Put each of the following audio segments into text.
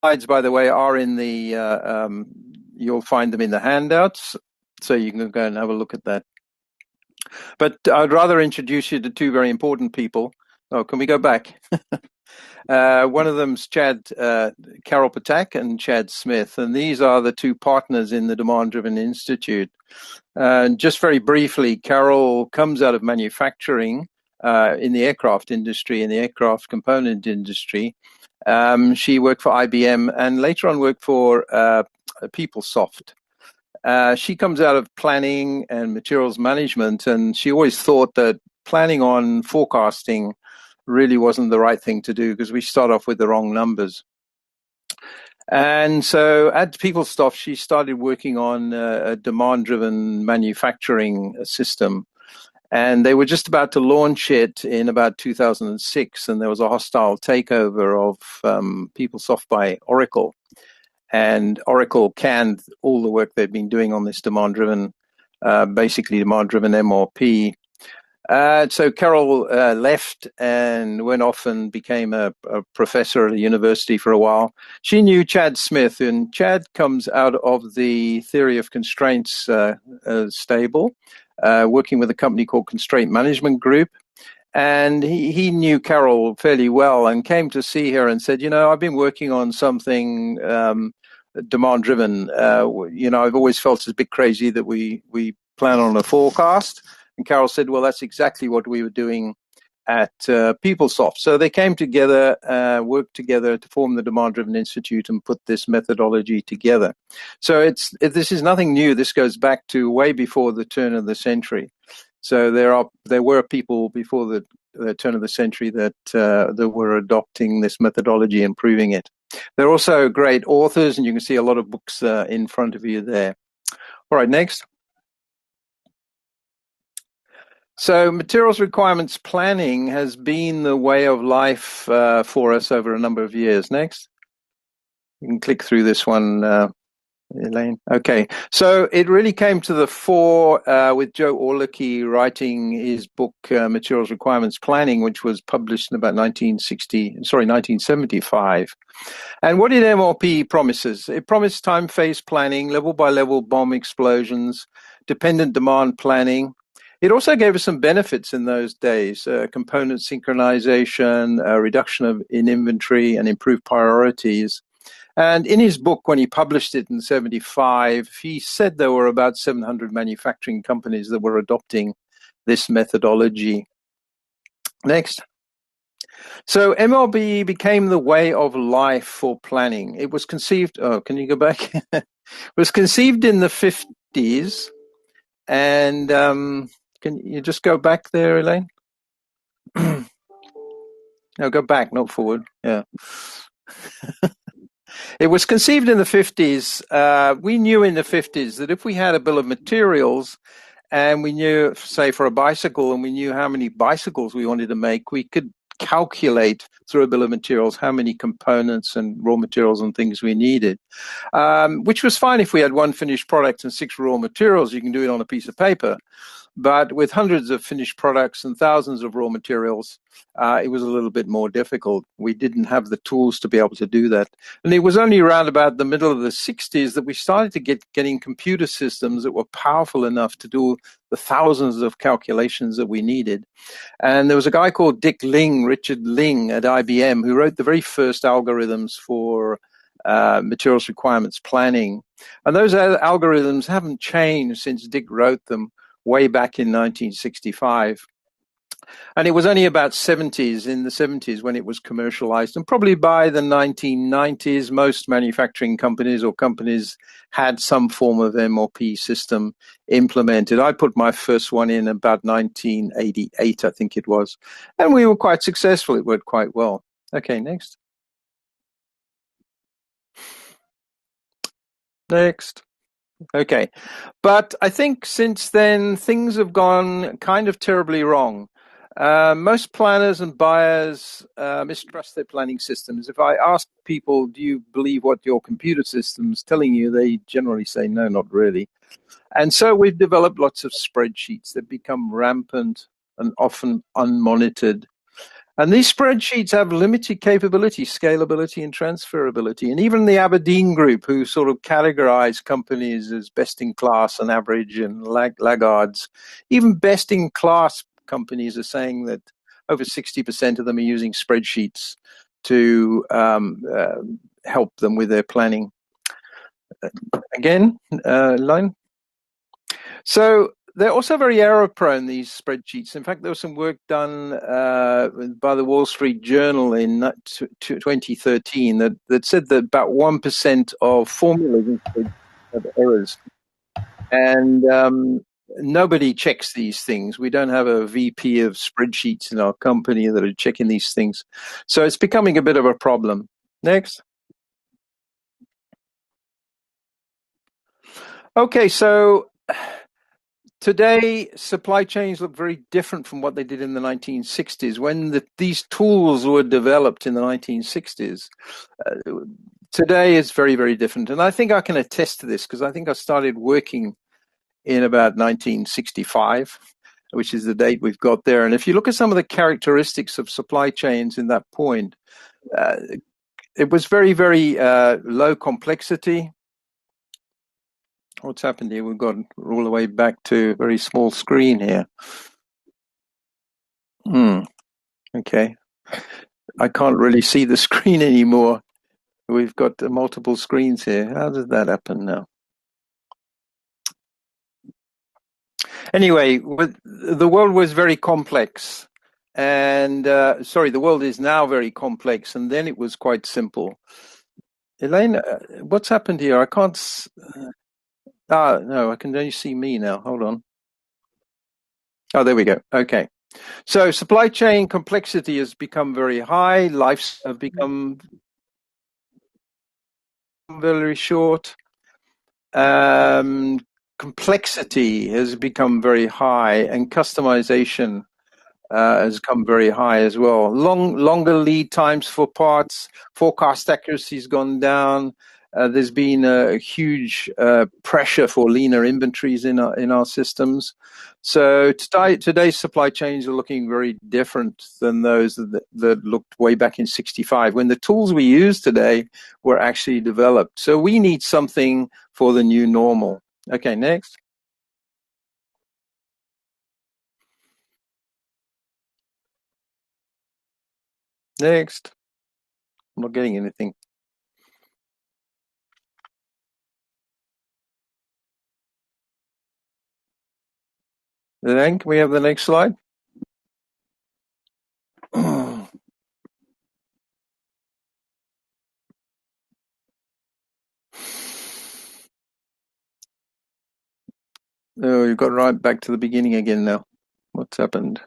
Slides, by the way, are in the, you'll find them in the handouts, so you can go and have a look at that. But I'd rather introduce you to two very important people. Oh, can we go back? One of them's Carol Patak and Chad Smith, and these are the two partners in the Demand-Driven Institute. Just very briefly, Carol comes out of manufacturing in the aircraft industry, in the aircraft component industry. She worked for IBM and later on worked for PeopleSoft. She comes out of planning and materials management, and she always thought that planning on forecasting really wasn't the right thing to do because we start off with the wrong numbers. And so at PeopleSoft, she started working on a demand-driven manufacturing system. And they were just about to launch it in about 2006, and there was a hostile takeover of PeopleSoft by Oracle. And Oracle canned all the work they've been doing on this demand-driven, basically demand-driven MRP. So Carol left and went off and became a professor at a university for a while. She knew Chad Smith, and Chad comes out of the theory of constraints stable, working with a company called Constraint Management Group. And he knew Carol fairly well and came to see her and said, you know, I've been working on something demand-driven. I've always felt it's a bit crazy that we plan on a forecast. And Carol said, well, that's exactly what we were doing at PeopleSoft. So they came together, worked together to form the Demand-Driven Institute and put this methodology together. So this is nothing new. This goes back to way before the turn of the century. So there were people before the turn of the century that were adopting this methodology and proving it. They're also great authors, and you can see a lot of books in front of you there. All right, next. So materials requirements planning has been the way of life for us over a number of years. Next. You can click through this one, Elaine. Okay, so it really came to the fore with Joe Orlicke writing his book, Materials Requirements Planning, which was published in about 1975. And what did MRP promises? It promised time phase planning, level by level bomb explosions, dependent demand planning. It also gave us some benefits in those days, component synchronization, reduction in inventory, and improved priorities. And in his book, when he published it in 75, he said there were about 700 manufacturing companies that were adopting this methodology. Next. So MRP became the way of life for planning. It was conceived, can you go back? It was conceived in the 50s. And can you just go back there, Elaine? No, go back, not forward. Yeah. It was conceived in the 50s. We knew in the 50s that if we had a bill of materials and we knew, say, for a bicycle, and we knew how many bicycles we wanted to make, we could calculate through a bill of materials how many components and raw materials and things we needed, which was fine if we had one finished product and 6 raw materials. You can do it on a piece of paper. But with hundreds of finished products and thousands of raw materials, it was a little bit more difficult. We didn't have the tools to be able to do that. And it was only around about the middle of the 60s that we started to getting computer systems that were powerful enough to do the thousands of calculations that we needed. And there was a guy called Richard Ling at IBM, who wrote the very first algorithms for materials requirements planning. And those algorithms haven't changed since Dick wrote them way back in 1965. And it was only about in the 70s when it was commercialized. And probably by the 1990s, most manufacturing companies or companies had some form of MRP system implemented. I put my first one in about 1988, I think it was. And we were quite successful. It worked quite well. Okay, next. Next. Okay, but I think since then things have gone kind of terribly wrong. Most planners and buyers mistrust their planning systems. If I ask people, do you believe what your computer system's telling you, they generally say, no, not really. And so we've developed lots of spreadsheets that become rampant and often unmonitored. And these spreadsheets have limited capability, scalability, and transferability. And even the Aberdeen group, who sort of categorize companies as best in class and average and laggards, even best in class companies are saying that over 60% of them are using spreadsheets to help them with their planning. Again, line. So they're also very error prone, these spreadsheets. In fact, there was some work done by the Wall Street Journal in 2013 that said that about 1% of formulas have errors. And nobody checks these things. We don't have a VP of spreadsheets in our company that are checking these things. So it's becoming a bit of a problem. Next. Okay, so today, supply chains look very different from what they did in the 1960s. When these tools were developed in the 1960s, today is very, very different. And I think I can attest to this because I think I started working in about 1965, which is the date we've got there. And if you look at some of the characteristics of supply chains in that point, it was very, very low complexity. What's happened here? We've gone all the way back to a very small screen here. Okay. I can't really see the screen anymore. We've got multiple screens here. How does that happen now? Anyway, the world was very complex. And sorry, the world is now very complex. And then it was quite simple. Elaine, what's happened here? I can't. No, I can only see me now. Hold on. Oh, there we go. Okay. So supply chain complexity has become very high. Lives have become very short. Complexity has become very high, and customization has come very high as well. Longer lead times for parts, forecast accuracy has gone down. There's been a huge pressure for leaner inventories in our systems. So today's supply chains are looking very different than those that looked way back in 65, when the tools we use today were actually developed. So we need something for the new normal. Okay, next. Next. I'm not getting anything. Then can we have the next slide? Oh, you've got right back to the beginning again now. What's happened?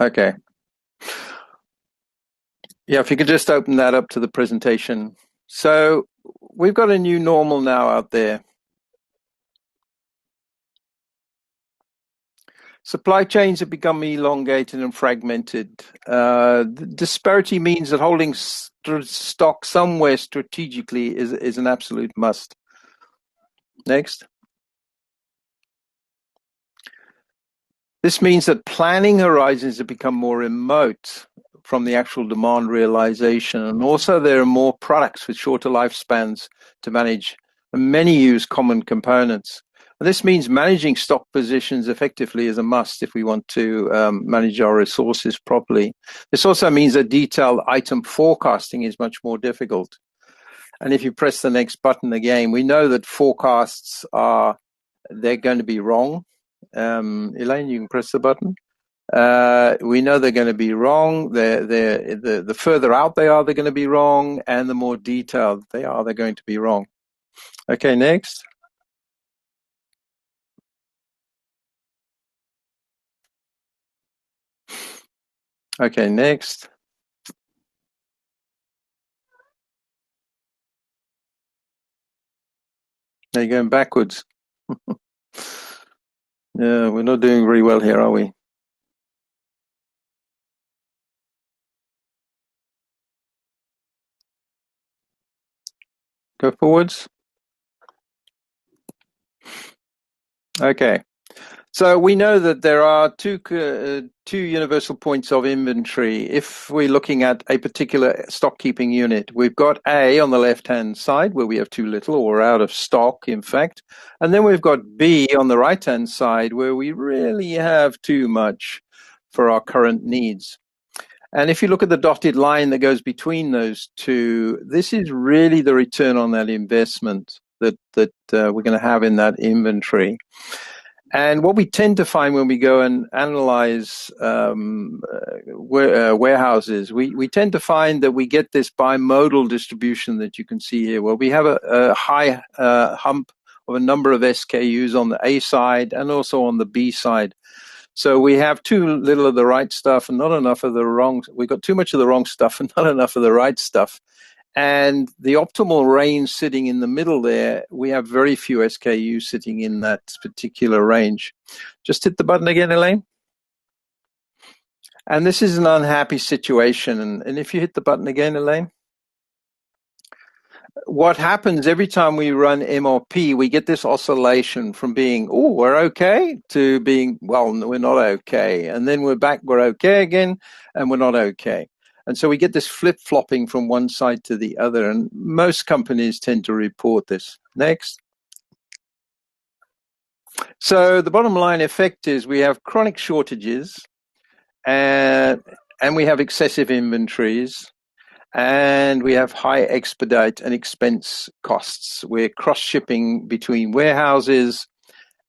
Okay. Yeah, if you could just open that up to the presentation. So we've got a new normal now out there. Supply chains have become elongated and fragmented. The disparity means that holding stock somewhere strategically is an absolute must. Next. This means that planning horizons have become more remote from the actual demand realization. And also there are more products with shorter lifespans to manage. And many use common components. And this means managing stock positions effectively is a must if we want to manage our resources properly. This also means that detailed item forecasting is much more difficult. And if you press the next button again, we know that forecasts they're going to be wrong. Elaine, you can press the button. We know they're going to be wrong. The further out they are, they're going to be wrong. And the more detailed they are, they're going to be wrong. Okay, next. Okay, next. Now you're going backwards. Yeah, we're not doing very well here, are we? Go forwards. Okay. So we know that there are two universal points of inventory. If we're looking at a particular stock keeping unit, we've got A on the left-hand side where we have too little or out of stock, in fact. And then we've got B on the right-hand side where we really have too much for our current needs. And if you look at the dotted line that goes between those two, this is really the return on that investment that we're going to have in that inventory. And what we tend to find when we go and analyze warehouses, we tend to find that we get this bimodal distribution that you can see here, where we have a high hump of a number of SKUs on the A side and also on the B side. So we have too little of the right stuff and not enough of the wrong. We've got too much of the wrong stuff and not enough of the right stuff. And the optimal range sitting in the middle there, we have very few SKUs sitting in that particular range. Just hit the button again, Elaine. And this is an unhappy situation. And if you hit the button again, Elaine, what happens every time we run MRP, we get this oscillation from being, oh, we're okay, to being, well, we're not okay. And then we're back, we're okay again, and we're not okay. And so we get this flip-flopping from one side to the other, and most companies tend to report this. Next. So the bottom line effect is we have chronic shortages, and we have excessive inventories, and we have high expedite and expense costs. We're cross-shipping between warehouses,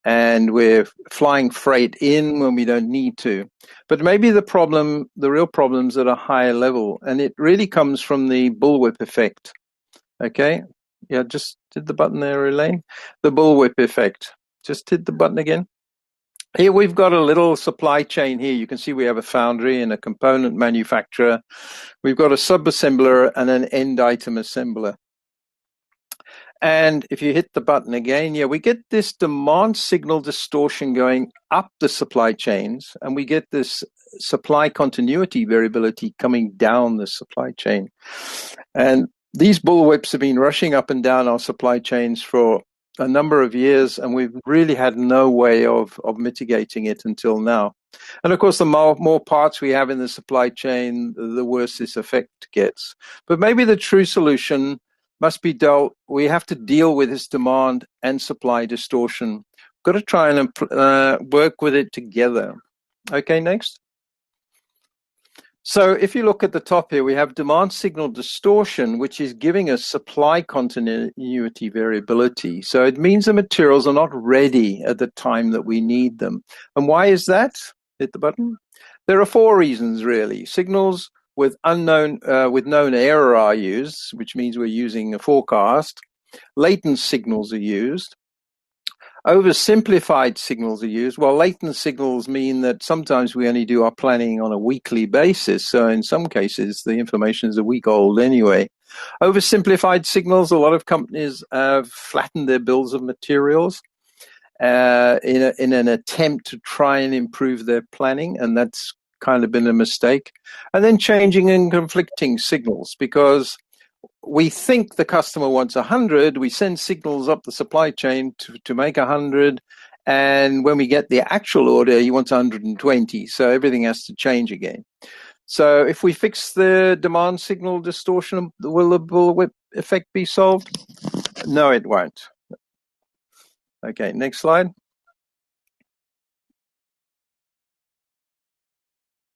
and we're flying freight in when we don't need to. But maybe the real problem's at a higher level, and it really comes from the bullwhip effect. Okay? Yeah, just hit the button there, Elaine. The bullwhip effect. Just hit the button again. Here we've got a little supply chain here. You can see we have a foundry and a component manufacturer. We've got a sub-assembler and an end item assembler. And if you hit the button again, yeah, we get this demand signal distortion going up the supply chains, and we get this supply continuity variability coming down the supply chain. And these bullwhips have been rushing up and down our supply chains for a number of years, and we've really had no way of mitigating it until now. And of course, the more parts we have in the supply chain, the worse this effect gets. But maybe the true solution must be we have to deal with this demand and supply distortion. Got to try and work with it together. Okay, next. So if you look at the top here, we have demand signal distortion, which is giving us supply continuity variability. So it means the materials are not ready at the time that we need them. And why is that? Hit the button. There are 4 reasons, really. Signals with known error are used, which means we're using a forecast. Latent signals are used. Oversimplified signals are used. Well, latent signals mean that sometimes we only do our planning on a weekly basis. So in some cases, the information is a week old anyway. Oversimplified signals, a lot of companies have flattened their bills of materials in an attempt to try and improve their planning, and that's kind of been a mistake. And then changing and conflicting signals, because we think the customer wants 100, we send signals up the supply chain to make 100, and when we get the actual order, he wants 120, so everything has to change again. So if we fix the demand signal distortion, will the bullwhip effect be solved? No, it won't. Okay, next slide.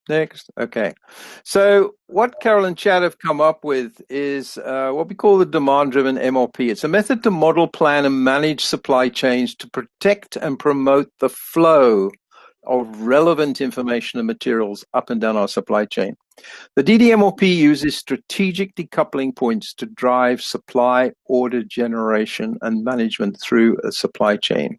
Next. Okay. So what Carol and Chad have come up with is what we call the demand-driven MRP. It's a method to model, plan, and manage supply chains to protect and promote the flow of relevant information and materials up and down our supply chain. The DDMRP uses strategic decoupling points to drive supply order generation and management through a supply chain.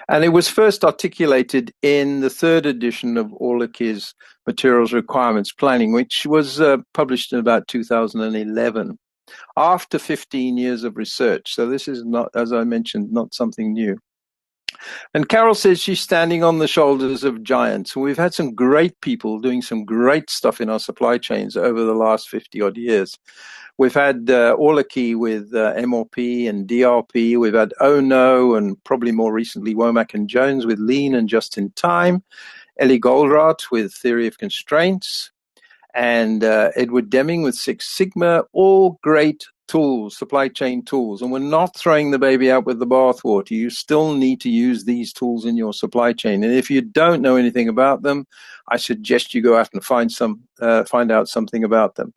And it was first articulated in the 3rd edition of Orlik's Materials Requirements Planning, which was published in about 2011, after 15 years of research. So this is not, as I mentioned, not something new. And Carol says she's standing on the shoulders of giants. We've had some great people doing some great stuff in our supply chains over the last 50 odd years. We've had Orlaki with MRP and DRP. We've had Ono and probably more recently Womack and Jones with Lean and Just in Time. Ellie Goldratt with Theory of Constraints. And Edward Deming with Six Sigma. All great tools, supply chain tools. And we're not throwing the baby out with the bathwater. You still need to use these tools in your supply chain. And if you don't know anything about them, I suggest you go out and find out something about them.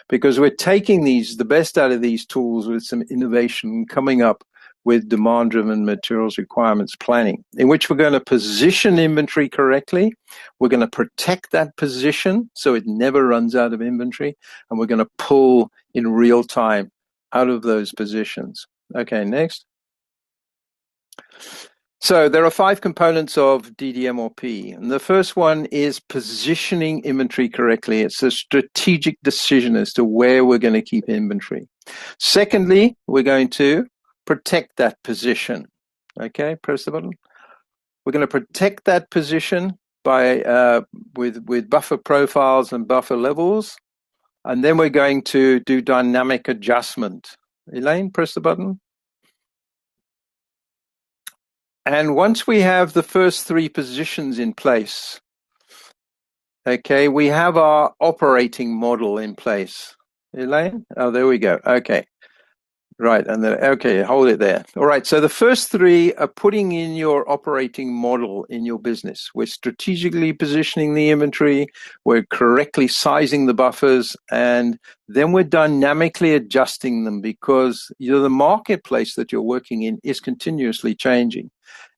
Because we're taking the best out of these tools with some innovation coming up with demand-driven materials requirements planning, in which we're going to position inventory correctly. We're going to protect that position so it never runs out of inventory, and we're going to pull in real time out of those positions. Okay, next. So there are 5 components of DDMRP, and the first one is positioning inventory correctly. It's a strategic decision as to where we're going to keep inventory. Secondly, we're going to protect that position. Okay, press the button. We're going to protect that position by with buffer profiles and buffer levels, and then we're going to do dynamic adjustment. Elaine, press the button. And once we have the first 3 positions in place, okay, we have our operating model in place. Elaine? Oh, there we go. Okay. Right, and then, okay, hold it there. All right, so the first 3 are putting in your operating model in your business. We're strategically positioning the inventory, we're correctly sizing the buffers, and then we're dynamically adjusting them because the marketplace that you're working in is continuously changing.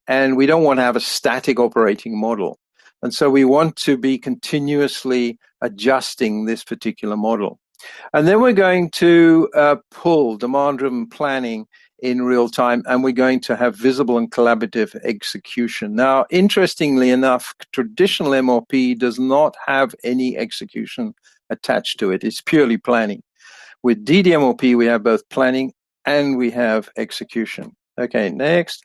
And we don't want to have a static operating model. And so we want to be continuously adjusting this particular model. And then we're going to pull demand-driven planning in real time, and we're going to have visible and collaborative execution. Now, interestingly enough, traditional MRP does not have any execution attached to it. It's purely planning. With DDMRP, we have both planning and we have execution. Okay, next.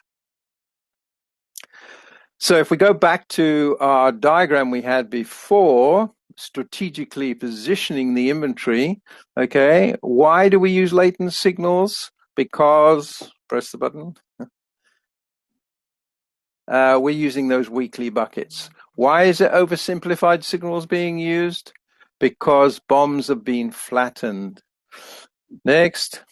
So if we go back to our diagram we had before, strategically positioning the inventory, okay, why do we use latent signals? Because, press the button, we're using those weekly buckets. Why is it oversimplified signals being used? Because bombs have been flattened. Next.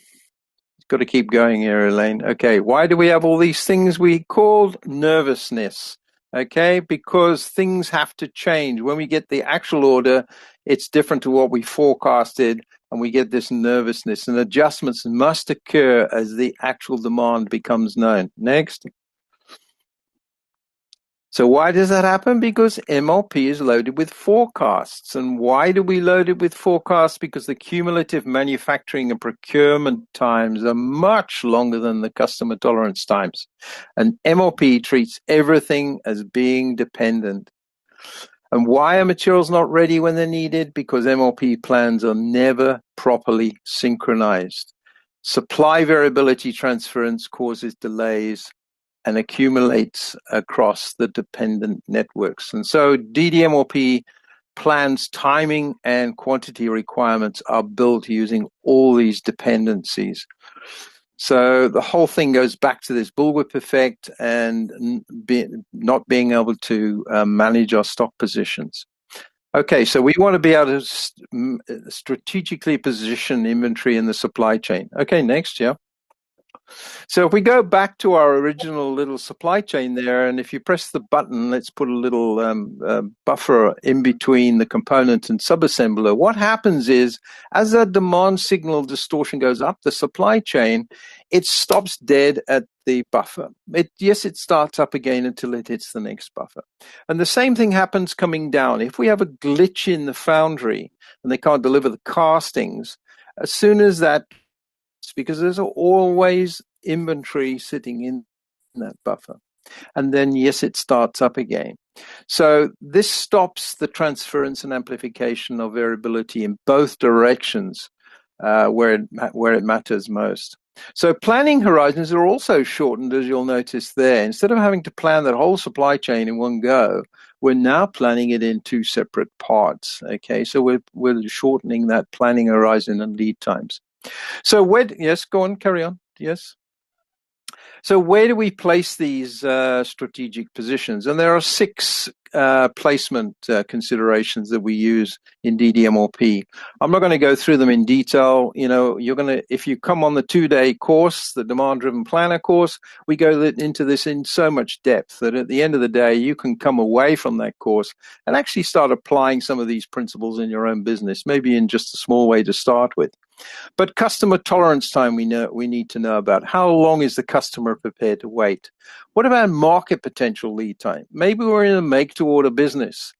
Got to keep going here, Elaine. Okay, why do we have all these things we call nervousness? Okay, because things have to change. When we get the actual order, it's different to what we forecasted, and we get this nervousness, and adjustments must occur as the actual demand becomes known. Next. So why does that happen? Because MRP is loaded with forecasts. And why do we load it with forecasts? Because the cumulative manufacturing and procurement times are much longer than the customer tolerance times. And MRP treats everything as being dependent. And why are materials not ready when they're needed? Because MRP plans are never properly synchronized. Supply variability transference causes delays and accumulates across the dependent networks. And so DDMRP plans timing and quantity requirements are built using all these dependencies. So the whole thing goes back to this bullwhip effect and not being able to manage our stock positions. Okay, so we want to be able to strategically position inventory in the supply chain. Okay, next, yeah. So if we go back to our original little supply chain there, and if you press the button, let's put a little buffer in between the component and subassembler. What happens is, as that demand signal distortion goes up the supply chain, it stops dead at the buffer. Yes, it starts up again until it hits the next buffer. And the same thing happens coming down. If we have a glitch in the foundry and they can't deliver the castings, as soon as that, because there's always inventory sitting in that buffer. And then, yes, it starts up again. So this stops the transference and amplification of variability in both directions where it matters most. So planning horizons are also shortened, as you'll notice there. Instead of having to plan that whole supply chain in one go, we're now planning it in two separate parts. Okay, so we're shortening that planning horizon and lead times. So yes, go on, carry on. Yes. So where do we place these strategic positions? And there are 6 placement considerations that we use in DDMRP. I'm not going to go through them in detail. You know, if you come on the 2-day course, the Demand-Driven Planner course, we go into this in so much depth that at the end of the day, you can come away from that course and actually start applying some of these principles in your own business, maybe in just a small way to start with. But customer tolerance time, we need to know about. How long is the customer prepared to wait? What about market potential lead time? Maybe we're in a make-to-order business,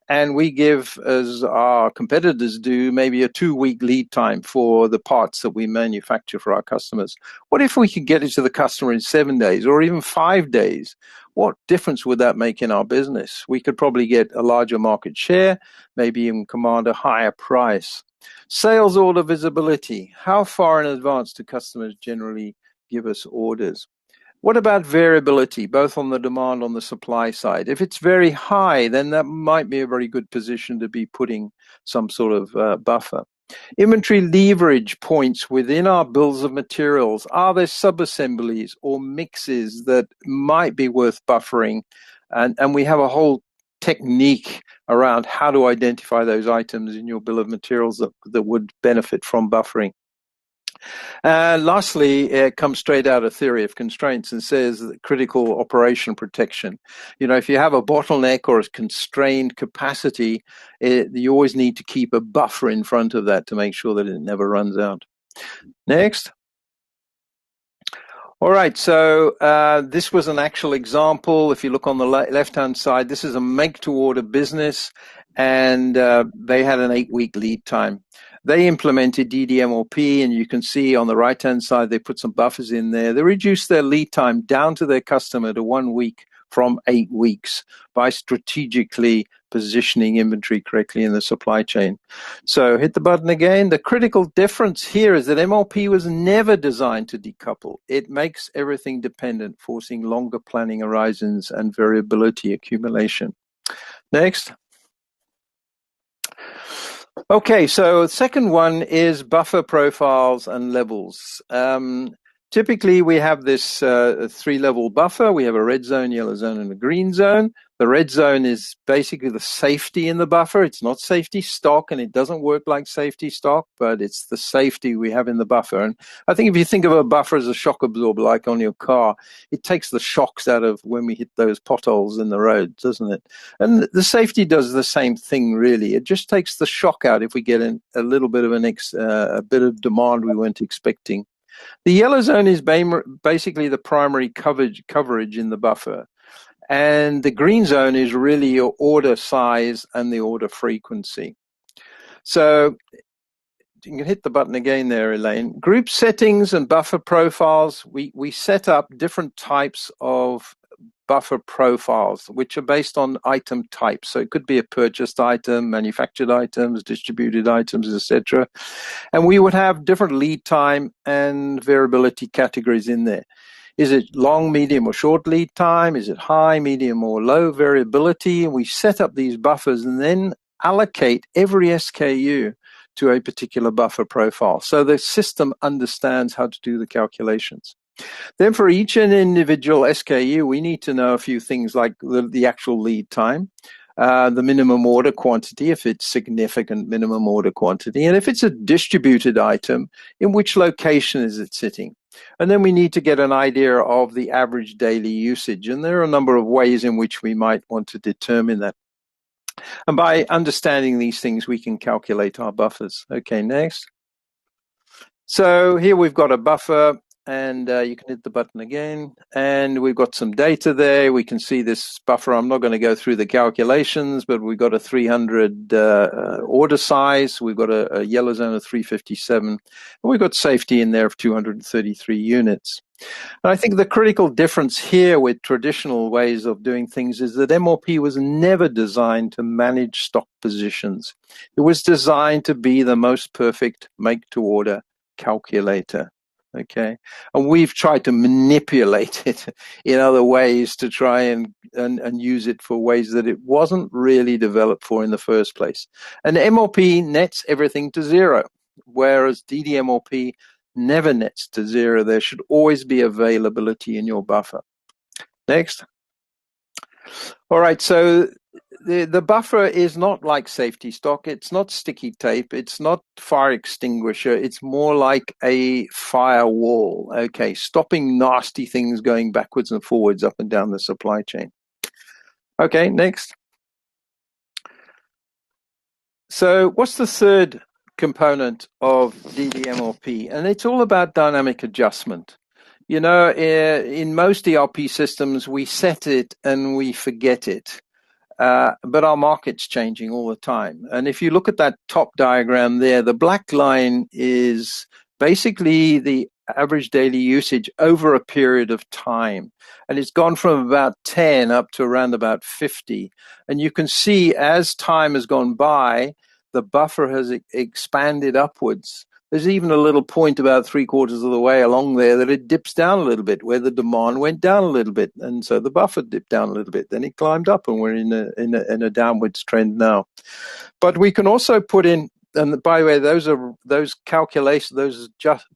and we give, as our competitors do, maybe a 2-week lead time for the parts that we manufacture for our customers. What if we could get it to the customer in 7 days or even 5 days? What difference would that make in our business? We could probably get a larger market share, maybe even command a higher price. Sales order visibility. How far in advance do customers generally give us orders? What about variability, both on the demand and on the supply side? If it's very high, then that might be a very good position to be putting some sort of buffer. Inventory leverage points within our bills of materials. Are there sub-assemblies or mixes that might be worth buffering? And we have a whole technique around how to identify those items in your bill of materials that would benefit from buffering. Lastly, it comes straight out of theory of constraints and says that critical operation protection. You know, if you have a bottleneck or a constrained capacity, you always need to keep a buffer in front of that to make sure that it never runs out. Next. All right, so this was an actual example. If you look on the left-hand side, this is a make-to-order business, and they had an 8-week lead time. They implemented DDMRP, and you can see on the right-hand side, they put some buffers in there. They reduced their lead time down to their customer to 1 week from 8 weeks by strategically positioning inventory correctly in the supply chain. So hit the button again. The critical difference here is that MRP was never designed to decouple. It makes everything dependent, forcing longer planning horizons and variability accumulation. Next. Okay, so the second one is buffer profiles and levels. Typically, we have this 3-level buffer. We have a red zone, yellow zone, and a green zone. The red zone is basically the safety in the buffer. It's not safety stock, and it doesn't work like safety stock, but it's the safety we have in the buffer. And I think if you think of a buffer as a shock absorber, like on your car, it takes the shocks out of when we hit those potholes in the road, doesn't it? And the safety does the same thing, really. It just takes the shock out if we get a little bit of a bit of demand we weren't expecting. The yellow zone is basically the primary coverage in the buffer. And the green zone is really your order size and the order frequency. So you can hit the button again there, Elaine. Group settings and buffer profiles. We set up different types of buffer profiles, which are based on item types. So it could be a purchased item, manufactured items, distributed items, etc. And we would have different lead time and variability categories in there. Is it long, medium, or short lead time? Is it high, medium, or low variability? And we set up these buffers and then allocate every SKU to a particular buffer profile. So the system understands how to do the calculations. Then for each individual SKU, we need to know a few things like the actual lead time, the minimum order quantity, if it's significant minimum order quantity, and if it's a distributed item, in which location is it sitting? And then we need to get an idea of the average daily usage. And there are a number of ways in which we might want to determine that. And by understanding these things, we can calculate our buffers. Okay, next. So here we've got a buffer, and you can hit the button again. And we've got some data there. We can see this buffer. I'm not going to go through the calculations, but we've got a 300 order size. We've got a yellow zone of 357. And we've got safety in there of 233 units. And I think the critical difference here with traditional ways of doing things is that MRP was never designed to manage stock positions. It was designed to be the most perfect make-to-order calculator. Okay, and we've tried to manipulate it in other ways to try and use it for ways that it wasn't really developed for in the first place. And MLP nets everything to zero, whereas DDMRP never nets to zero. There should always be availability in your buffer. Next. All right, so the buffer is not like safety stock. It's not sticky tape. It's not fire extinguisher. It's more like a firewall, okay, stopping nasty things going backwards and forwards up and down the supply chain. Okay, next. So what's the third component of DDMRP? And it's all about dynamic adjustment. You know, in most ERP systems, we set it and we forget it. But our market's changing all the time. And if you look at that top diagram there, the black line is basically the average daily usage over a period of time. And it's gone from about 10 up to around about 50. And you can see as time has gone by, the buffer has expanded upwards. There's even a little point about 3/4 of the way along there that it dips down a little bit, where the demand went down a little bit, and so the buffer dipped down a little bit. Then it climbed up, and we're in a downwards trend now. But we can also put in, and by the way, those calculations, those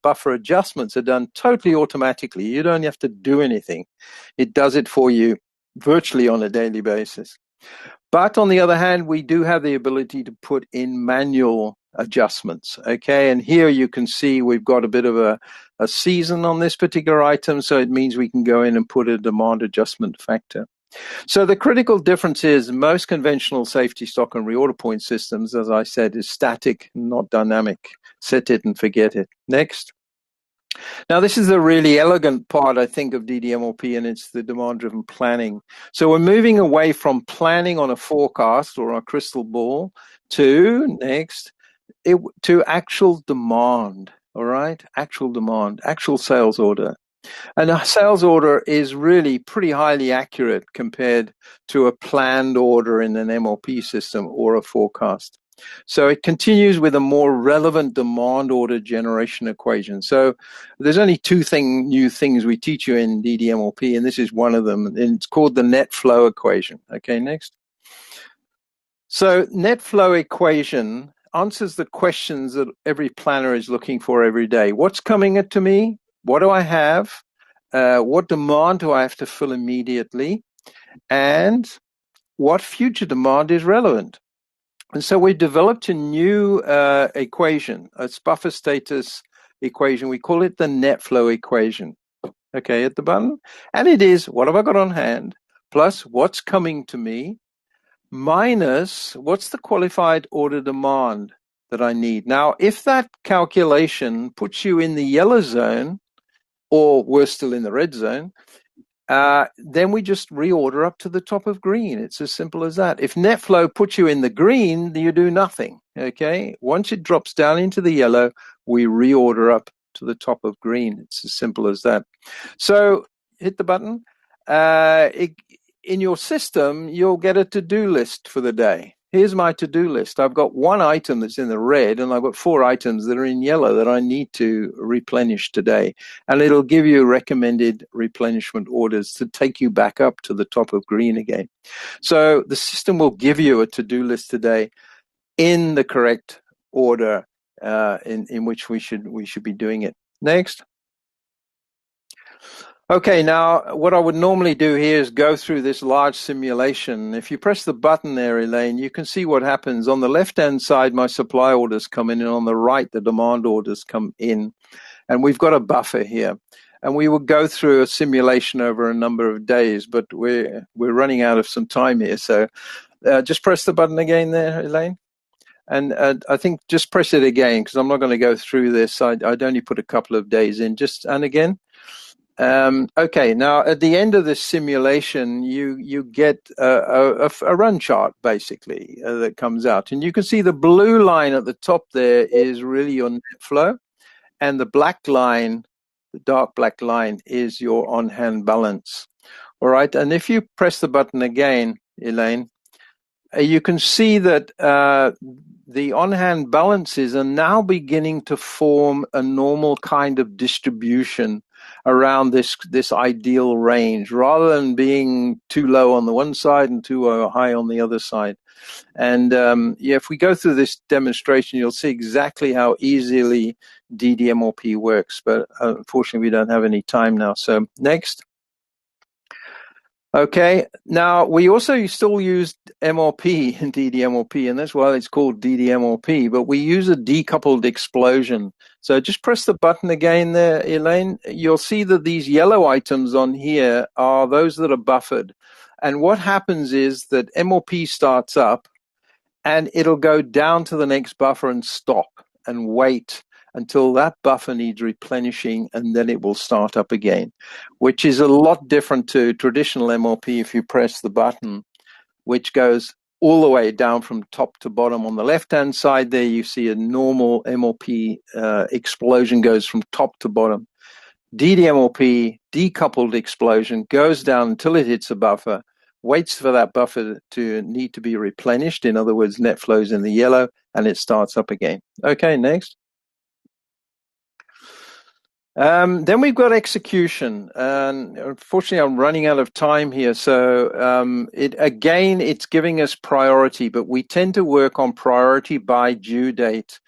buffer adjustments are done totally automatically. You don't have to do anything; it does it for you virtually on a daily basis. But on the other hand, we do have the ability to put in manual adjustments. Okay, and here you can see we've got a bit of a season on this particular item, so it means we can go in and put a demand adjustment factor. So the critical difference is most conventional safety stock and reorder point systems, as I said, is static, not dynamic. Set it and forget it. Next. Now, this is a really elegant part, I think, of DDMRP, and it's the demand-driven planning. So we're moving away from planning on a forecast or a crystal ball to, next, to actual demand, all right? Actual demand, actual sales order. And a sales order is really pretty highly accurate compared to a planned order in an MLP system or a forecast. So it continues with a more relevant demand order generation equation. So there's only two new things we teach you in DDMRP, and this is one of them, and it's called the NetFlow Equation. Okay, next. So NetFlow Equation answers the questions that every planner is looking for every day. What's coming to me? What do I have? What demand do I have to fill immediately? And what future demand is relevant? And so we developed a new equation, a buffer status equation. We call it the NetFlow Equation. Okay, at the bottom. And it is, what have I got on hand, plus what's coming to me, minus what's the qualified order demand that I need. Now, if that calculation puts you in the yellow zone, or we're still in the red zone, then we just reorder up to the top of green. It's as simple as that. If NetFlow puts you in the green, you do nothing, okay? Once it drops down into the yellow, we reorder up to the top of green. It's as simple as that. So hit the button. In your system, you'll get a to-do list for the day. Here's my to-do list. I've got one item that's in the red, and I've got 4 items that are in yellow that I need to replenish today. And it'll give you recommended replenishment orders to take you back up to the top of green again. So the system will give you a to-do list today in the correct order in which we should be doing it. Next. Okay, now what I would normally do here is go through this large simulation. If you press the button there, Elaine, you can see what happens. On the left-hand side, my supply orders come in, and on the right, the demand orders come in. And we've got a buffer here. And we will go through a simulation over a number of days, but we're running out of some time here. So just press the button again there, Elaine. And I think just press it again, because I'm not going to go through this. I'd only put a couple of days in. And again. Okay, now at the end of this simulation, you get a run chart, basically, that comes out. And you can see the blue line at the top there is really your net flow. And the black line, the dark black line, is your on-hand balance. All right, and if you press the button again, Elaine, you can see that the on-hand balances are now beginning to form a normal kind of distribution around this ideal range, rather than being too low on the one side and too high on the other side. And yeah, if we go through this demonstration, you'll see exactly how easily DDMRP works. But unfortunately, we don't have any time now. So next. Okay, now we also still use MRP in DDMRP, and that's why it's called DDMRP, but we use a decoupled explosion. So just press the button again there, Elaine. You'll see that these yellow items on here are those that are buffered. And what happens is that MRP starts up, and it'll go down to the next buffer and stop and wait until that buffer needs replenishing, and then it will start up again, which is a lot different to traditional MRP. If you press the button, which goes all the way down from top to bottom. On the left-hand side there, you see a normal MRP explosion goes from top to bottom. DDMRP, decoupled explosion, goes down until it hits a buffer, waits for that buffer to need to be replenished. In other words, net flows in the yellow, and it starts up again. Okay, next. Then we've got execution, and unfortunately I'm running out of time here. So it's giving us priority, but we tend to work on priority by due date.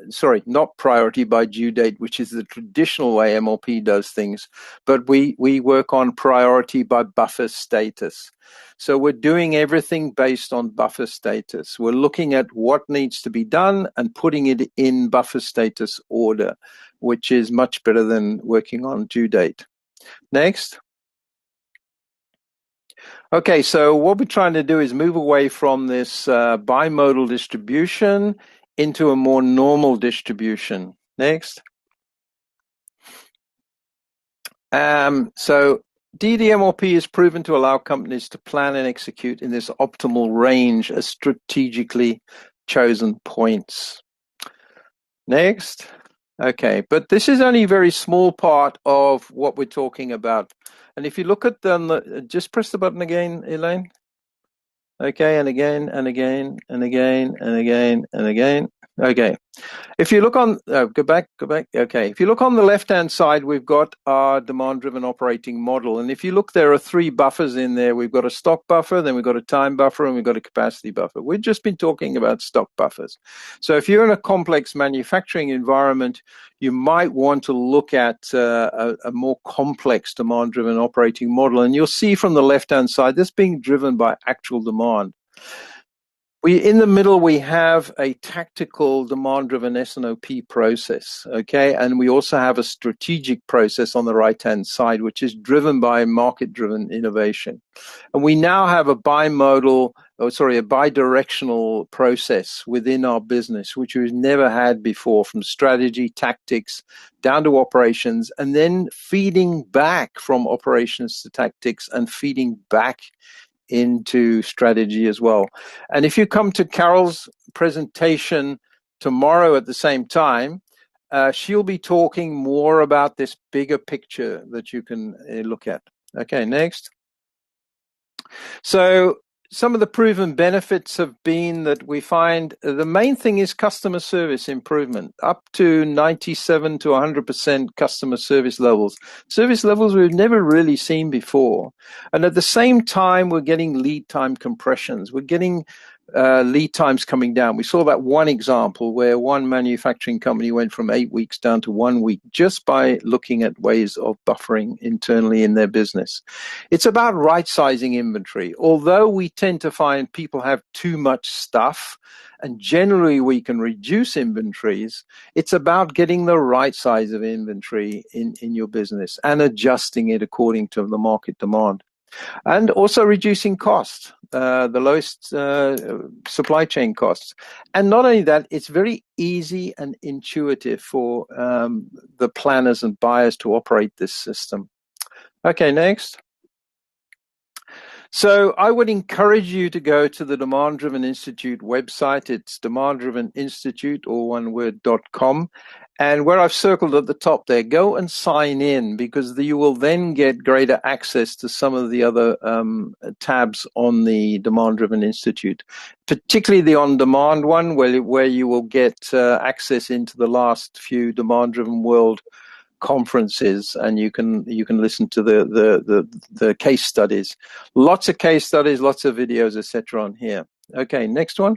Sorry, not priority by due date, which is the traditional way MRP does things, but we work on priority by buffer status. So we're doing everything based on buffer status. We're looking at what needs to be done and putting it in buffer status order, which is much better than working on due date. Next. Okay, so what we're trying to do is move away from this bimodal distribution into a more normal distribution. Next. So DDMRP is proven to allow companies to plan and execute in this optimal range of strategically chosen points. Next. Okay, but this is only a very small part of what we're talking about. And if you look at them, just press the button again, Elaine. Okay, and again, and again, and again, and again, and again. Okay. If you look on, go back. Okay. If you look on the left-hand side, we've got our demand-driven operating model. And if you look, there are three buffers in there. We've got a stock buffer, then we've got a time buffer, and we've got a capacity buffer. We've just been talking about stock buffers. So if you're in a complex manufacturing environment, you might want to look at a more complex demand-driven operating model. And you'll see from the left-hand side, this being driven by actual demand. In the middle, we have a tactical demand-driven S&OP process, okay? And we also have a strategic process on the right-hand side, which is driven by market-driven innovation. And we now have a bidirectional process within our business, which we've never had before, from strategy, tactics, down to operations, and then feeding back from operations to tactics and feeding back into strategy as well. And if you come to Carol's presentation tomorrow at the same time, she'll be talking more about this bigger picture that you can look at. Okay, next. So some of the proven benefits have been that we find the main thing is customer service improvement, up to 97 to 100% customer service levels we've never really seen before. And at the same time, we're getting lead time compressions. We're getting lead times coming down. We saw that one example where one manufacturing company went from 8 weeks down to 1 week just by looking at ways of buffering internally in their business. It's about right-sizing inventory. Although we tend to find people have too much stuff, and generally we can reduce inventories, it's about getting the right size of inventory in your business and adjusting it according to the market demand. And also reducing costs, the lowest supply chain costs. And not only that, it's very easy and intuitive for the planners and buyers to operate this system. Okay, next. So I would encourage you to go to the Demand Driven Institute website. It's DemandDrivenInstitute, all one word, .com. And where I've circled at the top there, go and sign in, because you will then get greater access to some of the other tabs on the Demand Driven Institute, particularly the on-demand one, where you will get access into the last few Demand Driven World conferences, and you can listen to the case studies. Lots of case studies, lots of videos, etc. on here. Okay, next one.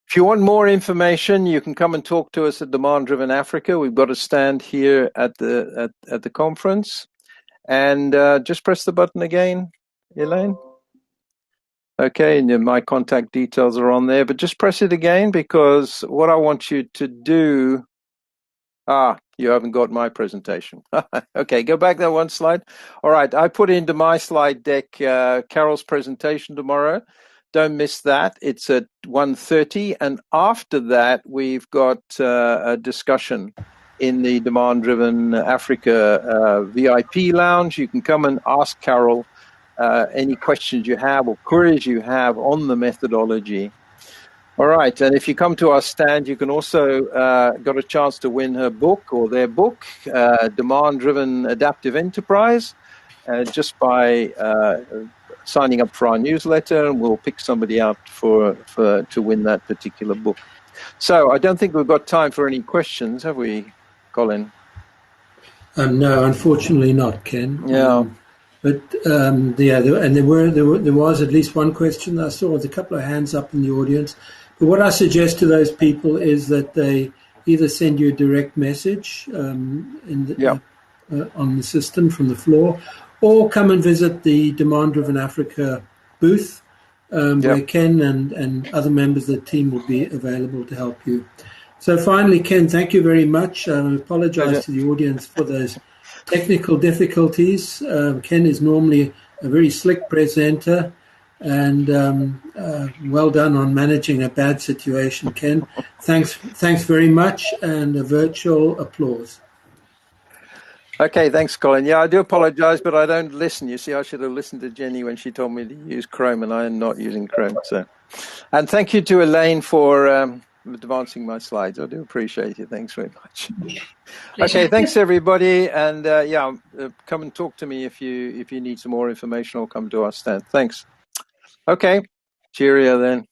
If you want more information, you can come and talk to us at Demand Driven Africa. We've got a stand here at the conference, and just press the button again, Elaine. Okay, and my contact details are on there, but just press it again, because what I want you to do. You haven't got my presentation. Okay, go back there one slide. All right, I put into my slide deck Carol's presentation tomorrow. Don't miss that. It's at 1:30, and after that, we've got a discussion in the Demand Driven Africa VIP lounge. You can come and ask Carol any questions you have or queries you have on the methodology. All right, and if you come to our stand, you can also got a chance to win her book or their book, Demand Driven Adaptive Enterprise, just by signing up for our newsletter, and we'll pick somebody out to win that particular book. So I don't think we've got time for any questions, have we, Colin? No, unfortunately not, Ken. Yeah. But and there was at least one question I saw with a couple of hands up in the audience. But what I suggest to those people is that they either send you a direct message on the system from the floor, or come and visit the Demand Driven Africa booth, where Ken and other members of the team will be available to help you. So finally, Ken, thank you very much. I apologize to the audience for those technical difficulties. Ken is normally a very slick presenter, and well done on managing a bad situation, Ken. Thanks very much, and a virtual applause. Okay, thanks, Colin. Yeah, I do apologize, but I don't listen. You see, I should have listened to Jenny when she told me to use Chrome, and I am not using Chrome. So, and thank you to Elaine for advancing my slides. I do appreciate it. Thanks very much. Okay, thanks everybody, and come and talk to me if you need some more information, or come to our stand. Thanks. Okay, cheerio then.